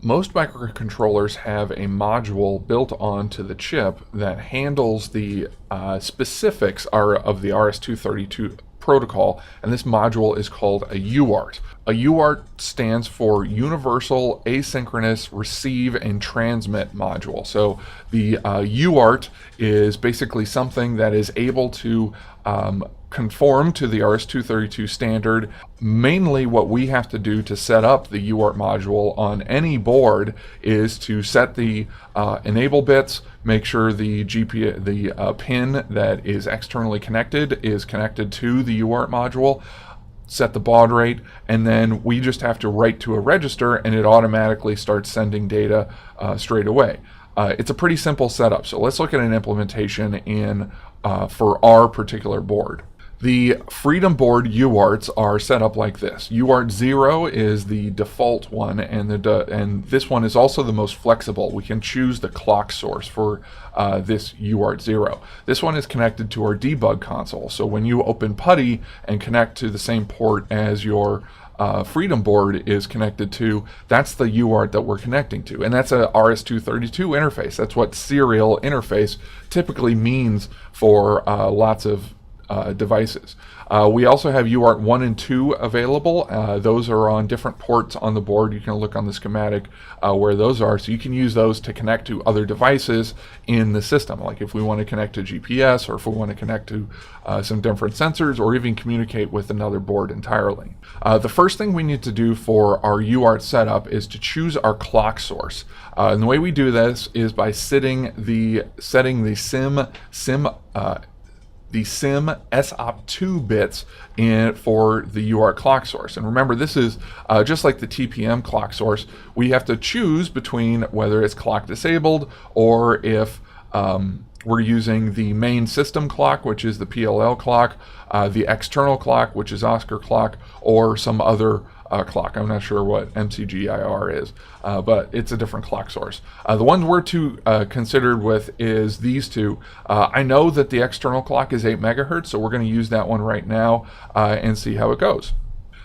Most microcontrollers have a module built onto the chip that handles the specifics of the RS232 protocol, and this module is called a UART. A UART stands for Universal Asynchronous Receive and Transmit Module. So the UART is basically something that is able to conform to the RS232 standard. Mainly what we have to do to set up the UART module on any board is to set the enable bits, make sure the pin that is externally connected is connected to the UART module, set the baud rate, and then we just have to write to a register and it automatically starts sending data straight away. It's a pretty simple setup, so let's look at an implementation for our particular board. The Freedom Board UARTs are set up like this. UART 0 is the default one, and this one is also the most flexible. We can choose the clock source for this UART 0. This one is connected to our debug console, so when you open PuTTY and connect to the same port as your Freedom Board is connected to, that's the UART that we're connecting to, and that's a RS232 interface. That's what serial interface typically means for lots of devices. We also have UART 1 and 2 available. Those are on different ports on the board. You can look on the schematic where those are, so you can use those to connect to other devices in the system, like if we want to connect to GPS, or if we want to connect to some different sensors, or even communicate with another board entirely. The first thing we need to do for our UART setup is to choose our clock source. And the way we do this is by setting the SIM SOP2 bits for the UART clock source. And remember, this is just like the TPM clock source. We have to choose between whether it's clock disabled, or if we're using the main system clock, which is the PLL clock, the external clock, which is Oscar clock, or some other clock. I'm not sure what MCGIR is, but it's a different clock source. The ones we're considered with is these two. I know that the external clock is 8 megahertz, so we're going to use that one right now and see how it goes.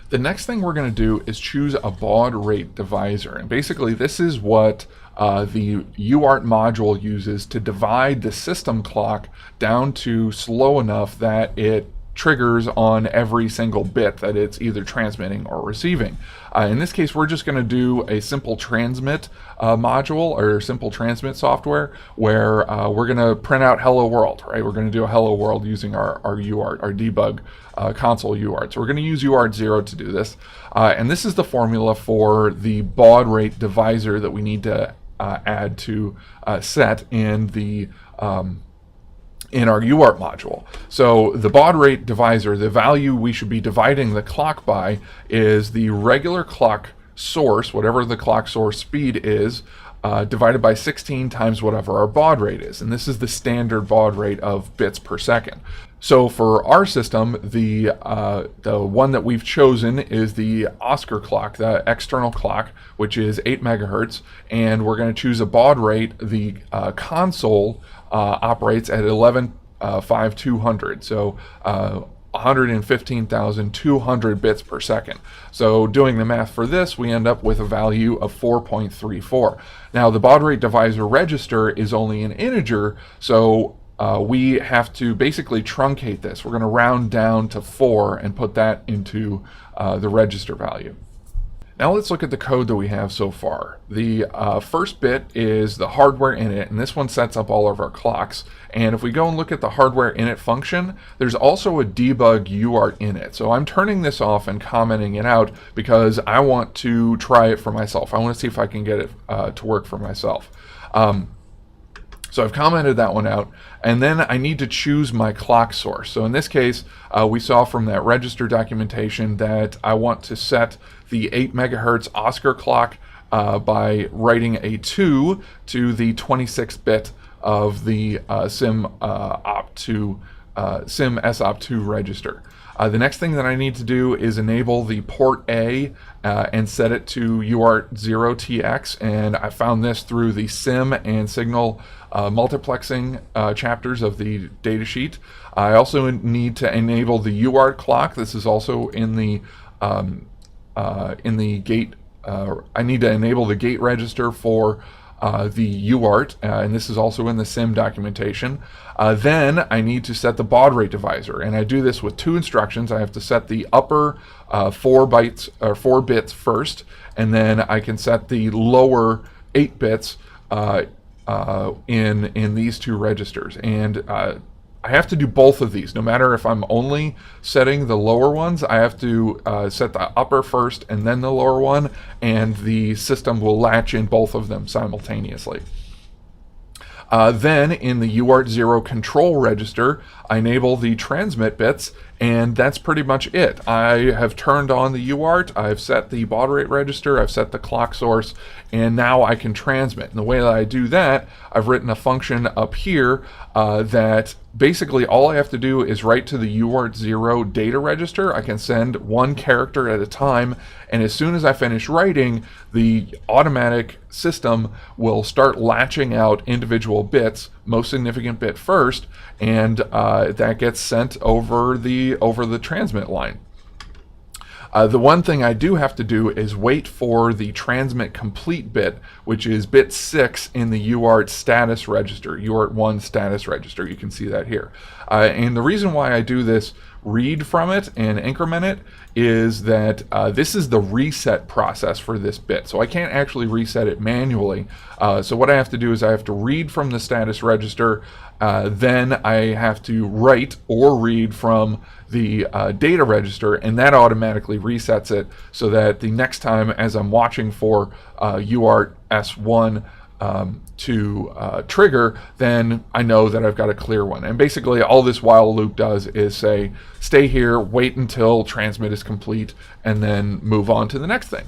The next thing we're going to do is choose a baud rate divisor, and basically this is what the UART module uses to divide the system clock down to slow enough that it triggers on every single bit that it's either transmitting or receiving. In this case, we're just going to do a simple transmit module, or simple transmit software, where we're going to print out hello world, right? We're going to do a hello world using our UART, our debug console UART. So we're going to use UART 0 to do this. And this is the formula for the baud rate divisor that we need to add to set in the in our UART module. So the baud rate divisor, the value we should be dividing the clock by, is the regular clock source, whatever the clock source speed is, divided by 16 times whatever our baud rate is. And this is the standard baud rate of bits per second. So for our system, the one that we've chosen is the Oscar clock, the external clock, which is 8 megahertz, and we're going to choose a baud rate. The console operates at 11,5200, so 115,200 bits per second. So doing the math for this, we end up with a value of 4.34. Now the baud rate divisor register is only an integer, so we have to basically truncate this. We're going to round down to 4 and put that into the register value. Now let's look at the code that we have so far. The first bit is the hardware init, and this one sets up all of our clocks. And if we go and look at the hardware init function, there's also a debug UART init. So I'm turning this off and commenting it out because I want to try it for myself. I want to see if I can get it to work for myself. So I've commented that one out, and then I need to choose my clock source. So in this case, we saw from that register documentation that I want to set the 8 megahertz Oscar clock by writing a 2 to the 26th bit of the SIM SOP2 register. The next thing that I need to do is enable the port A and set it to UART 0TX, and I found this through the SIM and signal multiplexing chapters of the datasheet. I also need to enable the UART clock. This is also in the gate I need to enable the gate register for the UART, and this is also in the SIM documentation. Then I need to set the baud rate divisor, and I do this with two instructions. I have to set the upper 4 bits first, and then I can set the lower 8 bits in these two registers. And I have to do both of these. No matter if I'm only setting the lower ones, I have to set the upper first and then the lower one, and the system will latch in both of them simultaneously. Then in the UART 0 control register, I enable the transmit bits, and that's pretty much it. I have turned on the UART, I've set the baud rate register, I've set the clock source, and now I can transmit. And the way that I do that, I've written a function up here that basically all I have to do is write to the UART 0 data register. I can send one character at a time, and as soon as I finish writing, the automatic system will start latching out individual bits, most significant bit first, and that gets sent over the transmit line. The one thing I do have to do is wait for the transmit complete bit, which is bit 6 in the UART status register, UART 1 status register. You can see that here. And the reason why I do this read from it and increment it is that this is the reset process for this bit. So I can't actually reset it manually. So what I have to do is I have to read from the status register, then I have to write or read from the data register, and that automatically resets it so that the next time as I'm watching for UART S1 to trigger, then I know that I've got a clear one. And basically all this while loop does is say, stay here, wait until transmit is complete, and then move on to the next thing.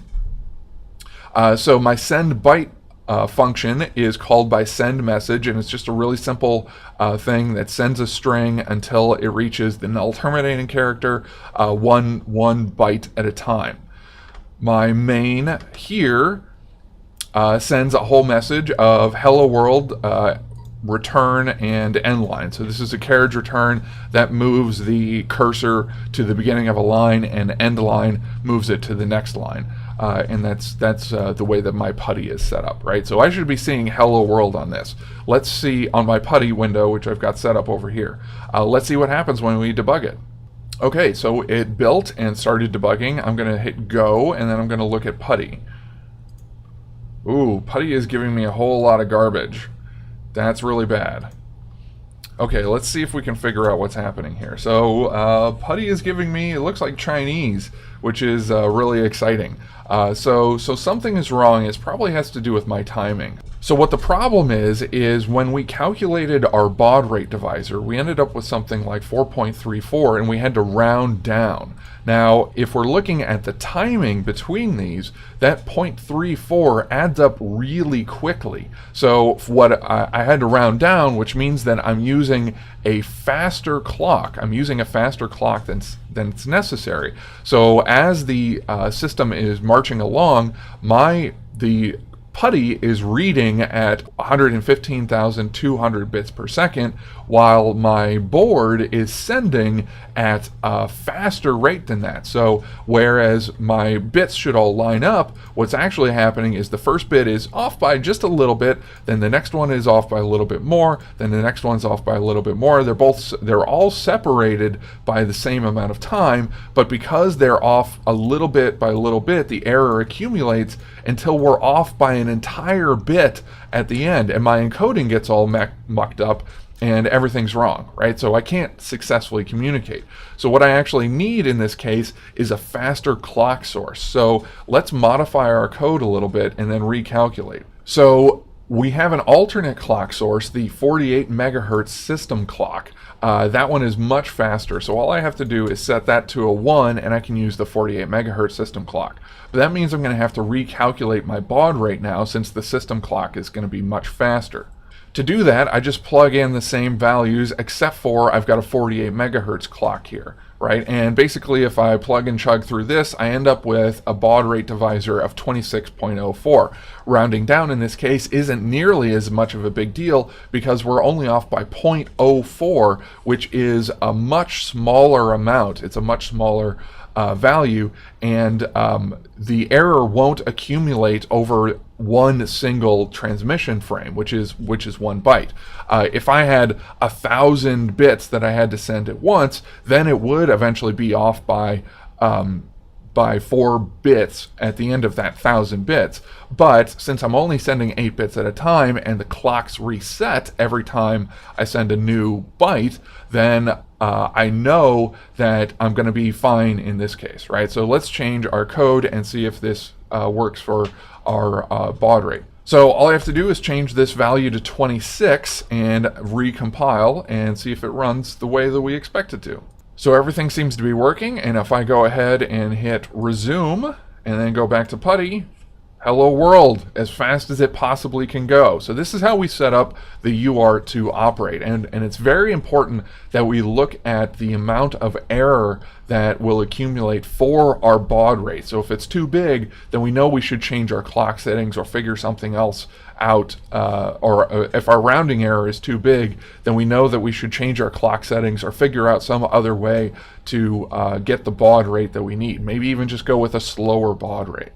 So my send byte function is called by send message, and it's just a really simple thing that sends a string until it reaches the null terminating character, one byte at a time. My main here sends a whole message of hello world, return, and end line. So this is a carriage return that moves the cursor to the beginning of a line, and end line moves it to the next line. And that's the way that my PuTTY is set up, right? So I should be seeing hello world on this. Let's see on my PuTTY window, which I've got set up over here. Let's see what happens when we debug it. Okay, so it built and started debugging. I'm going to hit go, and then I'm going to look at PuTTY. Ooh, PuTTY is giving me a whole lot of garbage. That's really bad. Okay, let's see if we can figure out what's happening here. So PuTTY is giving me, it looks like Chinese, which is really exciting. So something is wrong. It probably has to do with my timing. So what the problem is when we calculated our baud rate divisor, we ended up with something like 4.34, and we had to round down. Now, if we're looking at the timing between these, that 0.34 adds up really quickly. So what I had to round down, which means that I'm using a faster clock. I'm using a faster clock than's necessary. So as the system is marching along, the PuTTY is reading at 115,200 bits per second, while my board is sending at a faster rate than that. So whereas my bits should all line up, what's actually happening is the first bit is off by just a little bit, then the next one is off by a little bit more, then the next one's off by a little bit more. They're all separated by the same amount of time, but because they're off a little bit by a little bit, the error accumulates until we're off by an entire bit at the end, and my encoding gets all mucked up and everything's wrong, right? So I can't successfully communicate. So what I actually need in this case is a faster clock source. So let's modify our code a little bit and then recalculate. So we have an alternate clock source, the 48 megahertz system clock. That one is much faster, so all I have to do is set that to a 1, and I can use the 48 megahertz system clock. But that means I'm going to have to recalculate my baud rate now, since the system clock is going to be much faster. To do that, I just plug in the same values, except for I've got a 48 megahertz clock here, right? And basically, if I plug and chug through this, I end up with a baud rate divisor of 26.04. Rounding down in this case isn't nearly as much of a big deal because we're only off by 0.04, which is a much smaller amount. It's a much smaller value, and the error won't accumulate over one single transmission frame, which is 1 byte. If I had 1,000 bits that I had to send at once, then it would eventually be off by 4 bits at the end of that 1,000 bits. But since I'm only sending 8 bits at a time and the clocks reset every time I send a new byte, then I know that I'm going to be fine in this case, right? So let's change our code and see if this works for our baud rate. So all I have to do is change this value to 26 and recompile and see if it runs the way that we expect it to. So everything seems to be working, and if I go ahead and hit resume and then go back to PuTTY, hello world, as fast as it possibly can go. So this is how we set up the UART to operate, and it's very important that we look at the amount of error that will accumulate for our baud rate. So if it's too big, then we know we should change our clock settings or figure something else out, or if our rounding error is too big, then we know that we should change our clock settings or figure out some other way to get the baud rate that we need. Maybe even just go with a slower baud rate.